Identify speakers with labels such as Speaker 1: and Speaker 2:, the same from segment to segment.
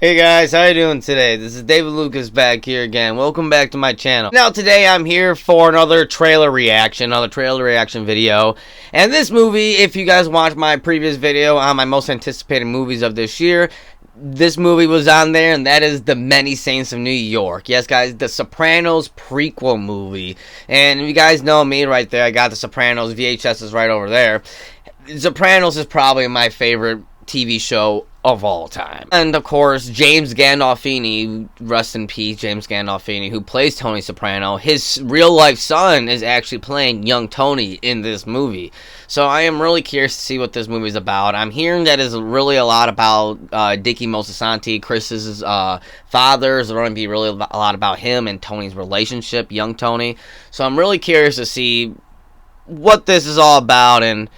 Speaker 1: Hey guys, how you doing today? This is David Lucas back here again. Welcome back to my channel. Now today I'm here for another trailer reaction video. And this movie, if you guys watched my previous video on my most anticipated movies of this year, this movie was on there, and that is The Many Saints of New York. Yes guys, the Sopranos prequel movie. And you guys know me right there. I got the Sopranos VHSs right over there. Sopranos is probably my favorite TV show of all time. And of course, James Gandolfini, rest in peace, James Gandolfini, who plays Tony Soprano, his real life son is actually playing young Tony in this movie. So I am really curious to see what this movie is about. I'm hearing that it's really a lot about Dickie Moltisanti, Chris's father. It's going to be really a lot about him and Tony's relationship, young Tony. So I'm really curious to see what this is all about and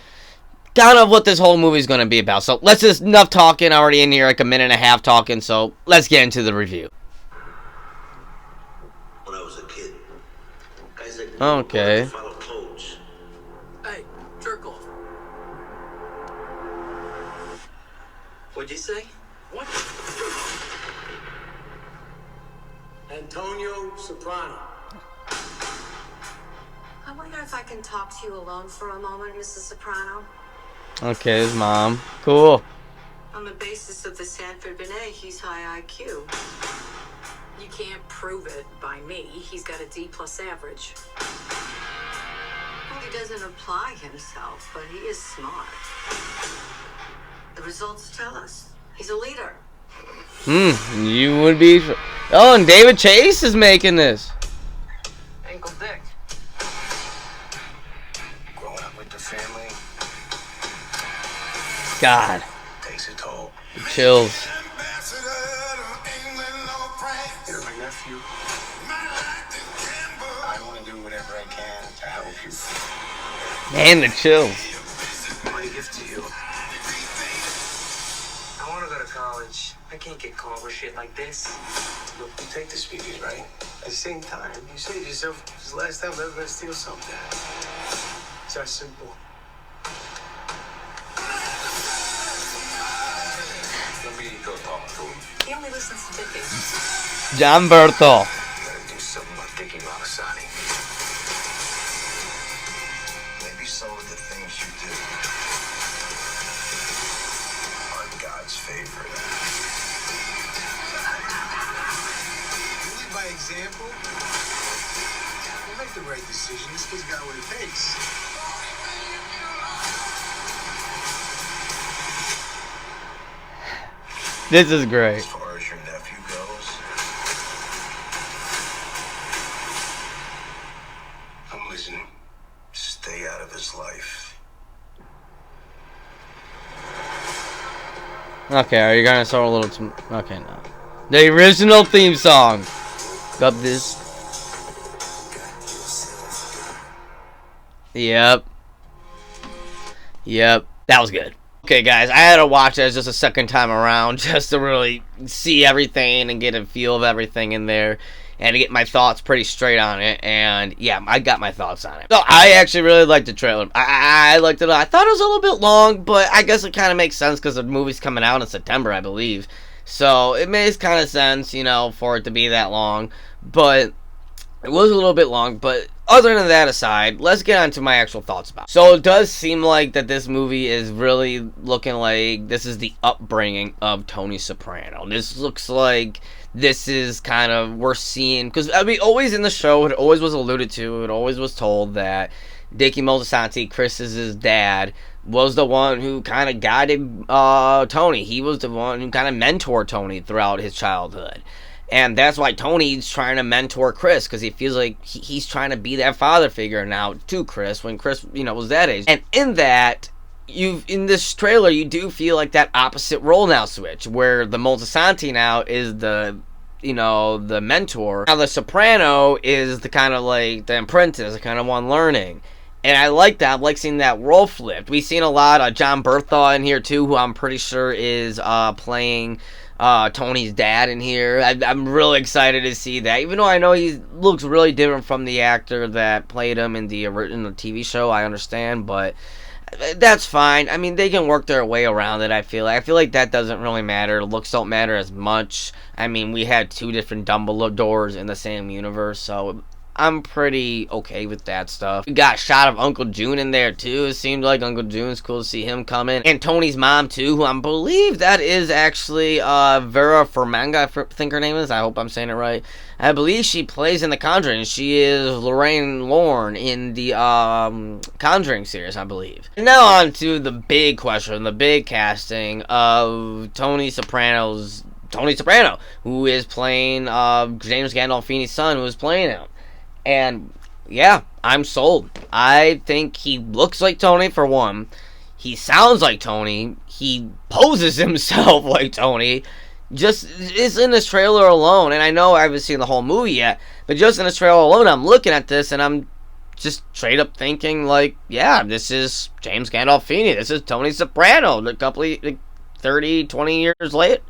Speaker 1: kind of what this whole movie is going to be about. So let's just, enough talking. I'm already in here like a minute and a half talking, so let's get into the review.
Speaker 2: When I was a kid, guys like
Speaker 1: okay.
Speaker 2: follow codes.
Speaker 3: Hey, jerk off. What'd you say? What?
Speaker 4: Antonio Soprano.
Speaker 5: I wonder if I can talk to you alone for a moment, Mrs. Soprano.
Speaker 1: Okay, his mom. Cool.
Speaker 5: On the basis of the Sanford Binet, he's high IQ.
Speaker 6: You can't prove it by me. He's got a D+ average.
Speaker 5: Well, he doesn't apply himself, but he is smart. The results tell us he's a leader.
Speaker 1: You would be... Oh, and David Chase is making this.
Speaker 3: Ankle Dick.
Speaker 2: Growing up with the family
Speaker 1: God.
Speaker 2: takes a toll.
Speaker 1: Chills.
Speaker 2: You're my nephew. I want to do whatever I can to help you.
Speaker 1: Man, the chills.
Speaker 2: My gift to you.
Speaker 3: I want to go to college. I can't get caught with shit like this.
Speaker 2: Look, you take the speakers, right? At the same time, you say to yourself, this is the last time I'm ever going to steal something. It's that simple. Let me go talk to him.
Speaker 6: He only listens to Dickie.
Speaker 1: John Berthel.
Speaker 2: Gotta do something about Dickie Moltisanti. Maybe some of the things you do are God's favorite.
Speaker 4: You lead by example. You make the right decision. This kid's got what it takes.
Speaker 1: This is great.
Speaker 2: As far as your nephew goes, I'm listening. Stay out of his life.
Speaker 1: Okay, are you gonna start a little... Okay, no. The original theme song. Got this. Yep. That was good. Okay, guys, I had to watch it just a second time around just to really see everything and get a feel of everything in there and to get my thoughts pretty straight on it. And yeah, I got my thoughts on it. So I actually really liked the trailer. I liked it. I thought it was a little bit long, but I guess it kind of makes sense because the movie's coming out in September, I believe. So it makes kind of sense, you know, for it to be that long. But it was a little bit long, but other than that aside, let's get on to my actual thoughts about it. So it does seem like that this movie is really looking like this is the upbringing of Tony Soprano. This looks like this is kind of, we're seeing, because I mean, always in the show, it always was alluded to, it always was told that Dickie Moltisanti, Chris's dad, was the one who kind of guided Tony. He was the one who kind of mentored Tony throughout his childhood. And that's why Tony's trying to mentor Chris, because he feels like he's trying to be that father figure now to Chris when Chris, you know, was that age. And in that, in this trailer, you do feel like that opposite role now switch, where the Moltisanti now is the, you know, the mentor. Now the Soprano is the kind of like the apprentice, the kind of one learning. And I like that. I like seeing that role flipped. We've seen a lot of John Berthel in here too, who I'm pretty sure is playing Tony's dad in here. I'm really excited to see that, even though I know he looks really different from the actor that played him in the original TV show. I understand, but That's fine. I mean, they can work their way around it, I feel like. I feel like that doesn't really matter. Looks don't matter as much. I mean, we had 2 different Dumbledores in the same universe, so I'm pretty okay with that stuff. We got a shot of Uncle June in there, too. It seemed like Uncle June's cool to see him come in. And Tony's mom, too, who I believe that is actually Vera Farmiga, I think her name is. I hope I'm saying it right. I believe she plays in The Conjuring. She is Lorraine Lorne in the Conjuring series, I believe. And now on to the big question, the big casting of Tony Soprano, who is playing James Gandolfini's son, who is playing him. And yeah, I'm sold. I think he looks like Tony, for one. He sounds like Tony. He poses himself like Tony. Just is in this trailer alone, and I know I haven't seen the whole movie yet, but just in this trailer alone, I'm looking at this and I'm just straight up thinking, like, yeah, this is James Gandolfini. This is Tony Soprano a couple of 30, 20 years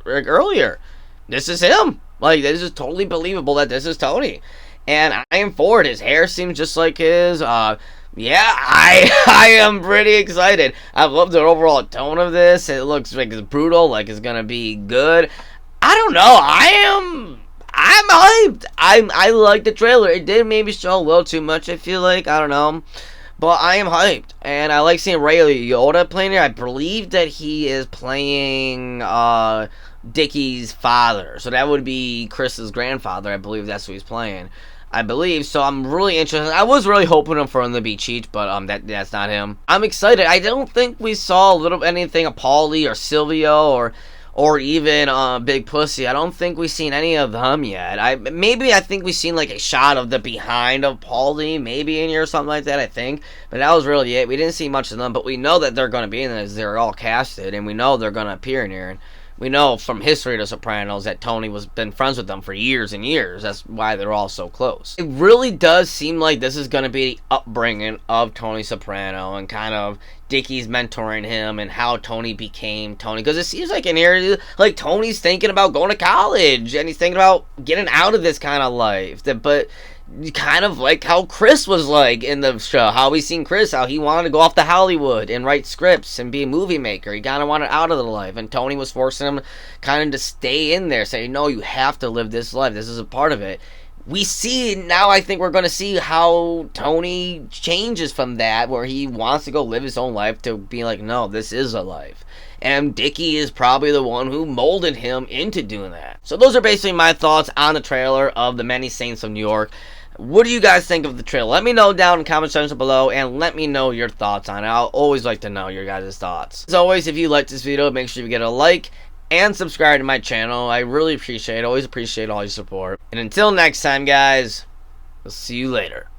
Speaker 1: earlier. This is him. Like, this is totally believable that this is Tony. And I am for it. His hair seems just like his. Yeah, I am pretty excited. I love the overall tone of this. It looks like it's brutal, like it's gonna be good. I don't know. I'm hyped. I like the trailer. It did maybe show a little too much, I feel like. I don't know. But I am hyped. And I like seeing Ray Liotta playing here. I believe that he is playing Dickie's father. So that would be Chris's grandfather. I believe that's who he's playing. I believe, so I'm really interested. I was really hoping for him to be Cheech, but that's not him. I'm excited. I don't think we saw anything of Paulie or Silvio or even Big Pussy. I don't think we've seen any of them yet. I think we've seen like a shot of the behind of Paulie, maybe in here or something like that, I think. But that was really it. We didn't see much of them, but we know that they're going to be in this. They're all casted, and we know they're going to appear in here. And we know from history of The Sopranos that Tony been friends with them for years and years. That's why they're all so close. It really does seem like this is going to be the upbringing of Tony Soprano and kind of Dickie's mentoring him and how Tony became Tony. Because it seems like in here, like Tony's thinking about going to college and he's thinking about getting out of this kind of life. But kind of like how Chris was like in the show. How we seen Chris, how he wanted to go off to Hollywood and write scripts and be a movie maker. He kind of wanted out of the life, and Tony was forcing him kind of to stay in there, saying, no, you have to live this life. This is a part of it. We see now, I think we're going to see how Tony changes from that, where he wants to go live his own life, to be like, no, this is a life. And Dickie is probably the one who molded him into doing that. So those are basically my thoughts on the trailer of The Many Saints of New York. What do you guys think of the trailer? Let me know down in the comment section below, and let me know your thoughts on it. I'll always like to know your guys' thoughts. As always, if you like this video, make sure you get a like and subscribe to my channel. I really appreciate it. Always appreciate all your support. And until next time, guys, we'll see you later.